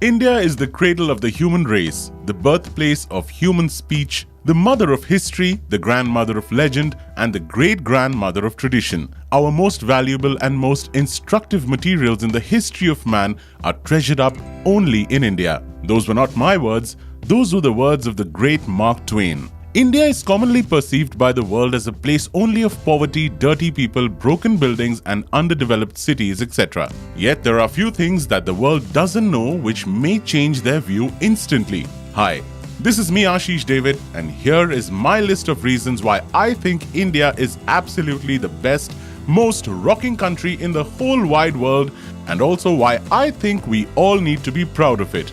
India is the cradle of the human race, the birthplace of human speech, the mother of history, the grandmother of legend, and the great-grandmother of tradition. Our most valuable and most instructive materials in the history of man are treasured up only in India. Those were not my words, those were the words of the great Mark Twain. India is commonly perceived by the world as a place only of poverty, dirty people, broken buildings, and underdeveloped cities, etc. Yet there are few things that the world doesn't know which may change their view instantly. Hi, this is me Ashish David, and here is my list of reasons why I think India is absolutely the best, most rocking country in the whole wide world, and also why I think we all need to be proud of it.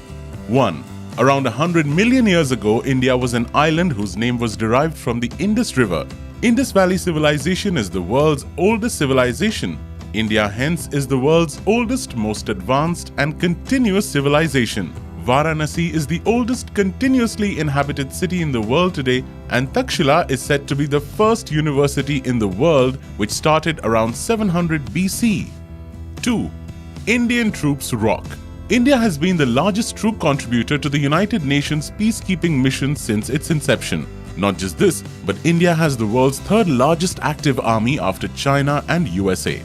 1. Around 100 million years ago, India was an island whose name was derived from the Indus River. Indus Valley Civilization is the world's oldest civilization. India, hence, is the world's oldest, most advanced and continuous civilization. Varanasi is the oldest continuously inhabited city in the world today, and Takshila is said to be the first university in the world, which started around 700 BC. 2. Indian troops rock. India has been the largest troop contributor to the United Nations peacekeeping mission since its inception. Not just this, but India has the world's third largest active army after China and USA.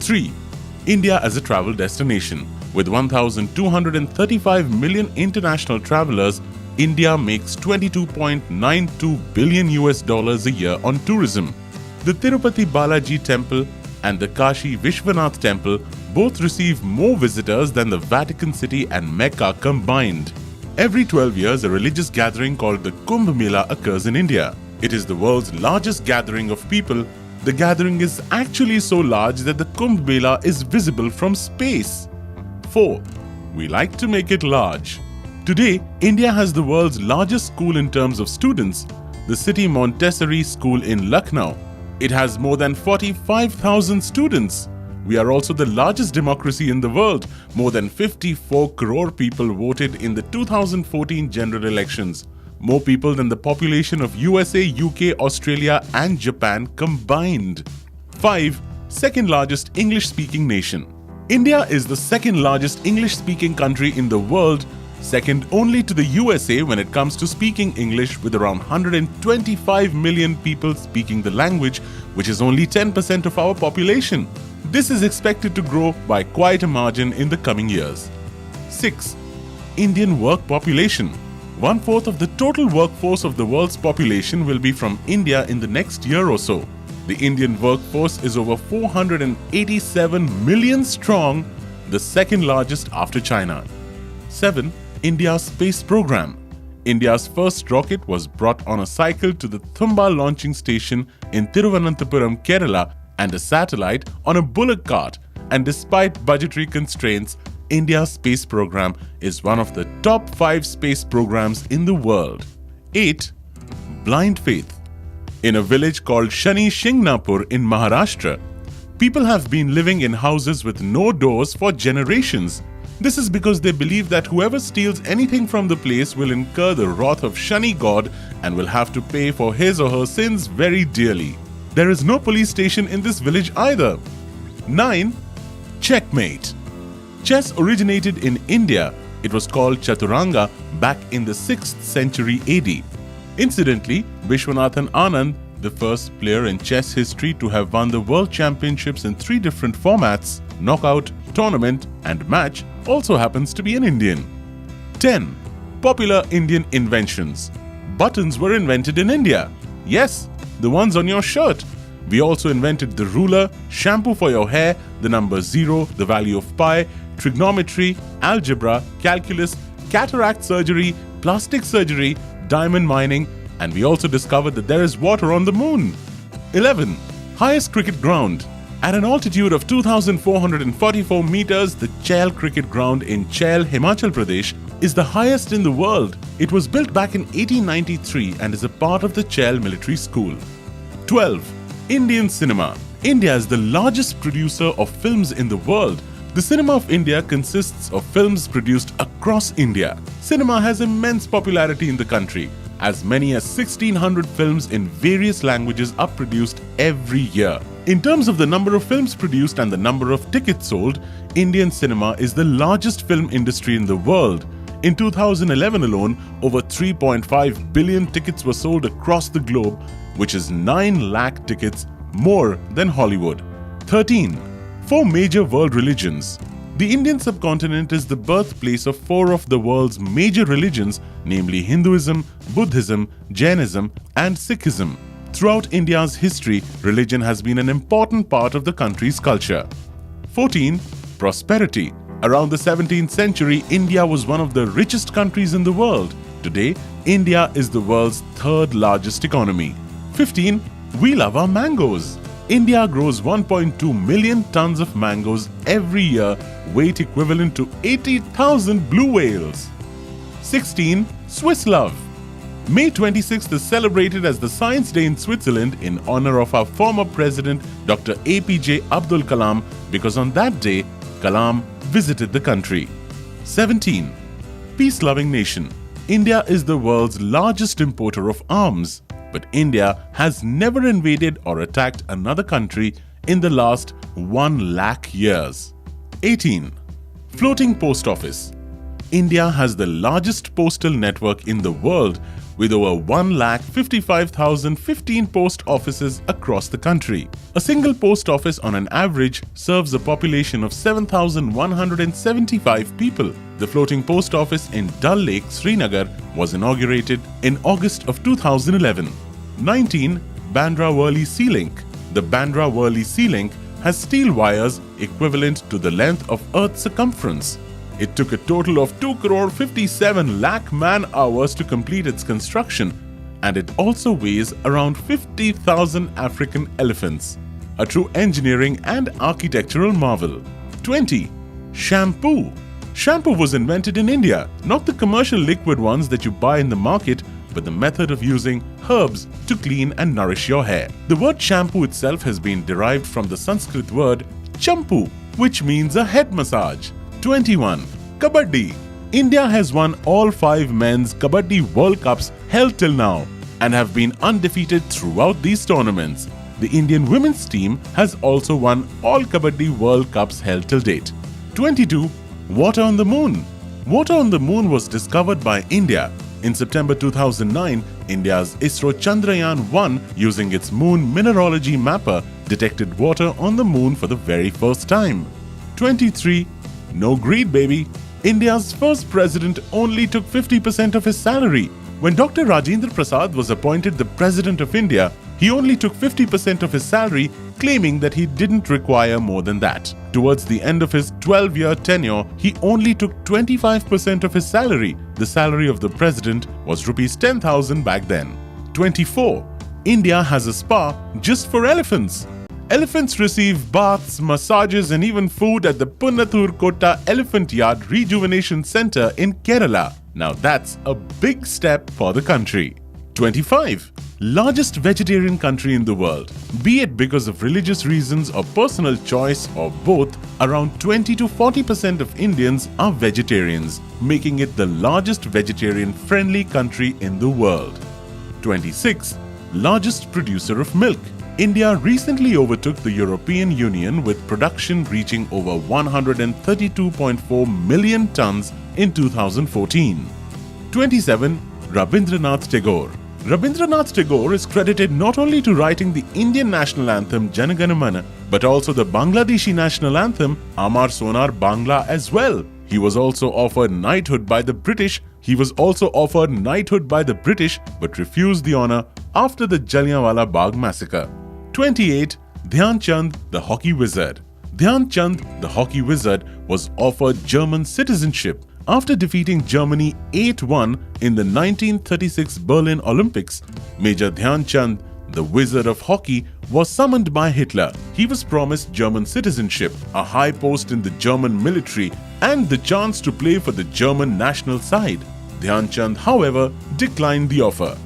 3. India as a travel destination. With 1,235 million international travelers, India makes $22.92 billion a year on tourism. The Tirupati Balaji Temple and the Kashi Vishwanath Temple both receive more visitors than the Vatican City and Mecca combined. Every 12 years, a religious gathering called the Kumbh Mela occurs in India. It is the world's largest gathering of people. The gathering is actually so large that the Kumbh Mela is visible from space. 4. We like to make it large. Today, India has the world's largest school in terms of students, the City Montessori School in Lucknow. It has more than 45,000 students. We are also the largest democracy in the world. More than 54 crore people voted in the 2014 general elections. More people than the population of USA, UK, Australia and Japan combined. 5. Second largest English-speaking nation. India is the second largest English-speaking country in the world, second only to the USA when it comes to speaking English, with around 125 million people speaking the language, which is only 10% of our population. This is expected to grow by quite a margin in the coming years. 6. Indian work population. 1/4 of the total workforce of the world's population will be from India in the next year or so. The Indian workforce is over 487 million strong, the second largest after China. 7. India's space program. India's first rocket was brought on a cycle to the Thumba launching station in Thiruvananthapuram, Kerala, and a satellite on a bullock cart. And despite budgetary constraints, India's space program is one of the top 5 space programs in the world. 8. Blind faith. In a village called Shani Shingnapur in Maharashtra, people have been living in houses with no doors for generations. This is because they believe that whoever steals anything from the place will incur the wrath of Shani god and will have to pay for his or her sins very dearly. There is no police station in this village either. 9. Checkmate. Chess originated in India. It was called Chaturanga back in the 6th century AD. Incidentally, Vishwanathan Anand, the first player in chess history to have won the world championships in 3 different formats, knockout, tournament and match, also happens to be an Indian. 10. Popular Indian inventions. Buttons were invented in India. Yes, the ones on your shirt. We also invented the ruler, shampoo for your hair, the number 0, the value of pi, trigonometry, algebra, calculus, cataract surgery, plastic surgery, diamond mining, and we also discovered that there is water on the moon. 11. Highest cricket ground. At an altitude of 2,444 meters, the Chail Cricket Ground in Chail, Himachal Pradesh is the highest in the world. It was built back in 1893 and is a part of the Chail Military School. 12. Indian cinema. India is the largest producer of films in the world. The cinema of India consists of films produced across India. Cinema has immense popularity in the country. As many as 1,600 films in various languages are produced every year. In terms of the number of films produced and the number of tickets sold, Indian cinema is the largest film industry in the world. In 2011 alone, over 3.5 billion tickets were sold across the globe, which is 9 lakh tickets more than Hollywood. 13. 4 major world religions. The Indian subcontinent is the birthplace of 4 of the world's major religions, namely Hinduism, Buddhism, Jainism, and Sikhism. Throughout India's history, religion has been an important part of the country's culture. 14. Prosperity. Around the 17th century, India was one of the richest countries in the world. Today, India is the world's 3rd largest economy. 15. We love our mangoes. India grows 1.2 million tons of mangoes every year, weight equivalent to 80,000 blue whales. 16. Swiss love. May 26th is celebrated as the Science Day in Switzerland in honor of our former president Dr. APJ Abdul Kalam, because on that day, Kalam visited the country. 17. Peace-loving nation. India is the world's largest importer of arms, but India has never invaded or attacked another country in the last 1 lakh years. 18. Floating post office. India has the largest postal network in the world with over 1,55,015 post offices across the country. A single post office on an average serves a population of 7,175 people. The floating post office in Dal Lake, Srinagar was inaugurated in August of 2011. 19. Bandra Worli Sea Link. The Bandra Worli Sea Link has steel wires equivalent to the length of Earth's circumference. It took a total of 2,57 lakh man-hours to complete its construction, and it also weighs around 50,000 African elephants. A true engineering and architectural marvel. 20. Shampoo. Shampoo was invented in India, not the commercial liquid ones that you buy in the market, but the method of using herbs to clean and nourish your hair. The word shampoo itself has been derived from the Sanskrit word champu, which means a head massage. 21. Kabaddi. India has won all 5 men's Kabaddi World Cups held till now and have been undefeated throughout these tournaments. The Indian women's team has also won all Kabaddi World Cups held till date. 22. Water on the moon. Water on the moon was discovered by India. In September 2009, India's ISRO Chandrayaan-1, using its moon mineralogy mapper, detected water on the moon for the very first time. 23. No greed, baby. India's first president only took 50% of his salary. When Dr. Rajendra Prasad was appointed the President of India, he only took 50% of his salary, claiming that he didn't require more than that. Towards the end of his 12-year tenure, he only took 25% of his salary. The salary of the president was Rs 10,000 back then. 24. India has a spa just for elephants. Elephants receive baths, massages and even food at the Punnathur Kotta Elephant Yard Rejuvenation Center in Kerala. Now that's a big step for the country. 25. Largest vegetarian country in the world. Be it because of religious reasons or personal choice or both, around 20 to 40% of Indians are vegetarians, making it the largest vegetarian-friendly country in the world. 26. Largest producer of milk. India recently overtook the European Union with production reaching over 132.4 million tons in 2014. 27. Rabindranath Tagore. Rabindranath Tagore is credited not only to writing the Indian national anthem Jana Gana Mana, but also the Bangladeshi national anthem Amar Sonar Bangla as well. He was also offered knighthood by the British, but refused the honor after the Jallianwala Bagh massacre. 28. Dhyan Chand, the hockey wizard. Dhyan Chand, the hockey wizard, was offered German citizenship. After defeating Germany 8-1 in the 1936 Berlin Olympics, Major Dhyan Chand, the wizard of hockey, was summoned by Hitler. He was promised German citizenship, a high post in the German military, and the chance to play for the German national side. Dhyan Chand, however, declined the offer.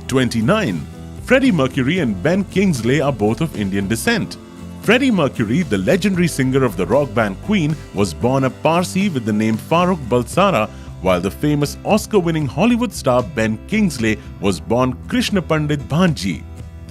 29. Freddie Mercury and Ben Kingsley are both of Indian descent. Freddie Mercury, the legendary singer of the rock band Queen, was born a Parsi with the name Farrokh Balsara, while the famous Oscar-winning Hollywood star Ben Kingsley was born Krishna Pandit Bhanji.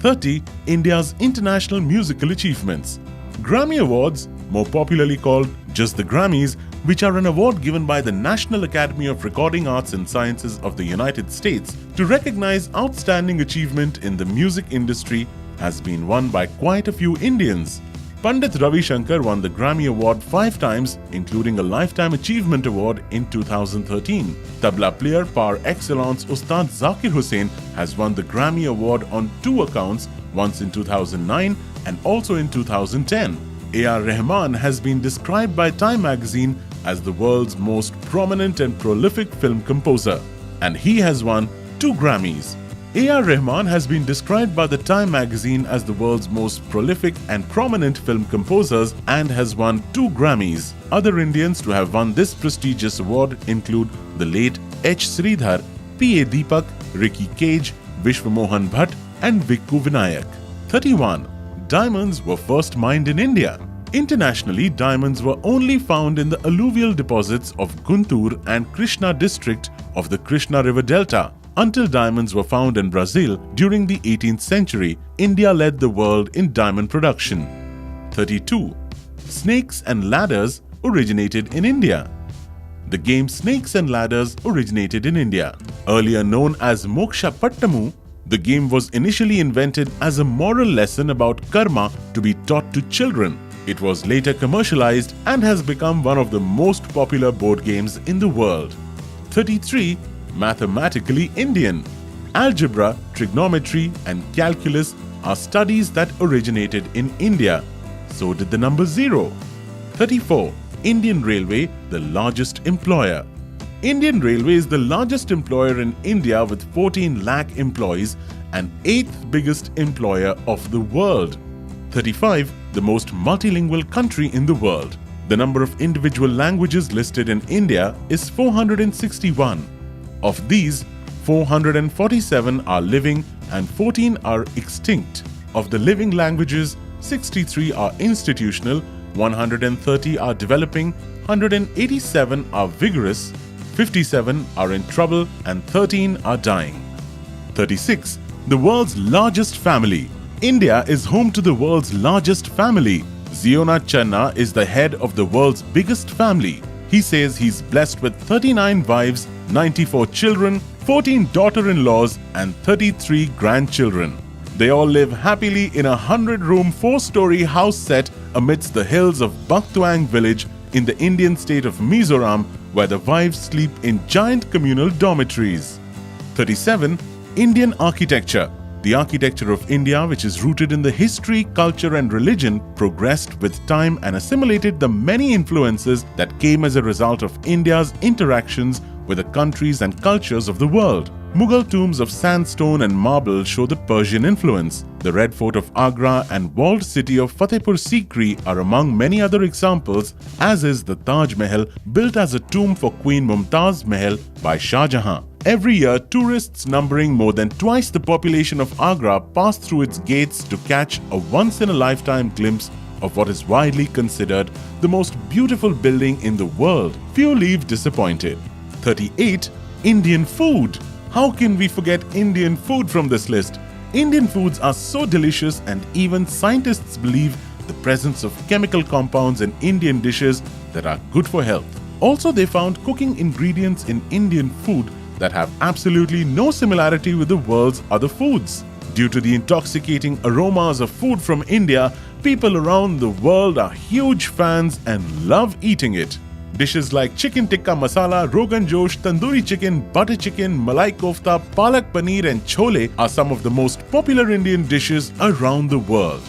30. India's international musical achievements. Grammy Awards, more popularly called just the Grammys, which are an award given by the National Academy of Recording Arts and Sciences of the United States to recognize outstanding achievement in the music industry, has been won by quite a few Indians. Pandit Ravi Shankar won the Grammy Award 5 times, including a Lifetime Achievement Award in 2013. Tabla player par excellence Ustad Zakir Hussain has won the Grammy Award on 2 accounts, once in 2009 and also in 2010. A.R. Rahman has been described by Time magazine as the world's most prominent and prolific film composer, and he has won 2 Grammys. A.R. Rahman has been described by the Time magazine as the world's most prolific and prominent film composers and has won 2 Grammys. Other Indians to have won this prestigious award include the late H. Sridhar, P.A. Deepak, Ricky Cage, Vishwamohan Bhatt and Vikku Vinayak. 31. Diamonds were first mined in India. Internationally, diamonds were only found in the alluvial deposits of Guntur and Krishna district of the Krishna River Delta. Until diamonds were found in Brazil during the 18th century, India led the world in diamond production. 32. Snakes and ladders originated in India. The game Snakes and Ladders originated in India. Earlier known as Moksha Pattamu, the game was initially invented as a moral lesson about karma to be taught to children. It was later commercialized and has become one of the most popular board games in the world. 33. Mathematically Indian. Algebra, trigonometry and calculus are studies that originated in India. So did the number 0. 34. Indian Railway, the largest employer. Indian Railway is the largest employer in India with 14 lakh employees and 8th biggest employer of the world. 35. The most multilingual country in the world. The number of individual languages listed in India is 461. Of these, 447 are living and 14 are extinct. Of the living languages, 63 are institutional, 130 are developing, 187 are vigorous, 57 are in trouble and 13 are dying. 36. The world's largest family. India is home to the world's largest family. Ziona Channa is the head of the world's biggest family. He says he's blessed with 39 wives, 94 children, 14 daughter-in-laws and 33 grandchildren. They all live happily in a 100-room, 4-story house set amidst the hills of Baktwang village in the Indian state of Mizoram, where the wives sleep in giant communal dormitories. 37. Indian architecture. The architecture of India, which is rooted in the history, culture and religion, progressed with time and assimilated the many influences that came as a result of India's interactions with the countries and cultures of the world. Mughal tombs of sandstone and marble show the Persian influence. The Red Fort of Agra and walled city of Fatehpur Sikri are among many other examples, as is the Taj Mahal, built as a tomb for Queen Mumtaz Mahal by Shah Jahan. Every year, tourists numbering more than twice the population of Agra pass through its gates to catch a once-in-a-lifetime glimpse of what is widely considered the most beautiful building in the world. Few leave disappointed. 38. Indian food. How can we forget Indian food from this list? Indian foods are so delicious and even scientists believe the presence of chemical compounds in Indian dishes that are good for health. Also, they found cooking ingredients in Indian food that have absolutely no similarity with the world's other foods. Due to the intoxicating aromas of food from India, people around the world are huge fans and love eating it. Dishes like chicken tikka masala, rogan josh, tandoori chicken, butter chicken, malai kofta, palak paneer and chole are some of the most popular Indian dishes around the world.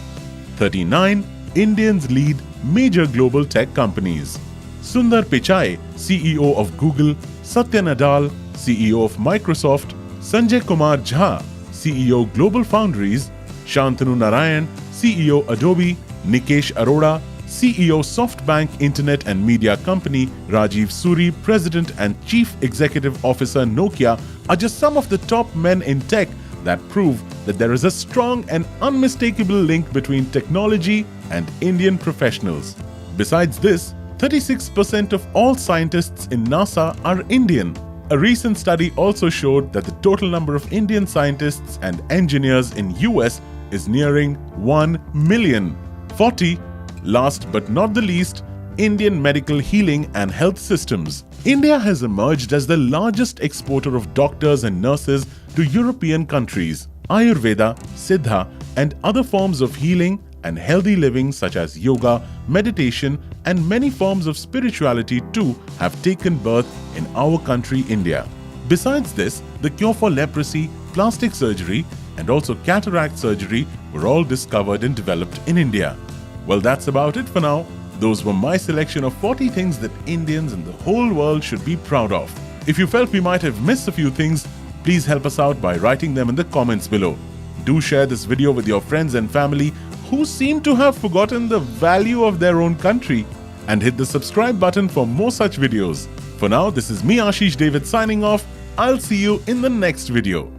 39. Indians lead major global tech companies. Sundar Pichai, CEO of Google, Satya Nadella, CEO of Microsoft, Sanjay Kumar Jha, CEO Global Foundries, Shantanu Narayan, CEO Adobe, Nikesh Arora, CEO SoftBank Internet and Media Company, Rajiv Suri, President and Chief Executive Officer Nokia are just some of the top men in tech that prove that there is a strong and unmistakable link between technology and Indian professionals. Besides this, 36% of all scientists in NASA are Indian. A recent study also showed that the total number of Indian scientists and engineers in US is nearing 1 million. 40. Last but not the least, Indian medical healing and health systems. India has emerged as the largest exporter of doctors and nurses to European countries. Ayurveda, Siddha, and other forms of healing and healthy living such as yoga, meditation, and many forms of spirituality too have taken birth in our country, India. Besides this, the cure for leprosy, plastic surgery, and also cataract surgery were all discovered and developed in India. Well, that's about it for now. Those were my selection of 40 things that Indians and the whole world should be proud of. If you felt we might have missed a few things, please help us out by writing them in the comments below. Do share this video with your friends and family who seem to have forgotten the value of their own country, and hit the subscribe button for more such videos. For now, this is me, Ashish David, signing off. I'll see you in the next video.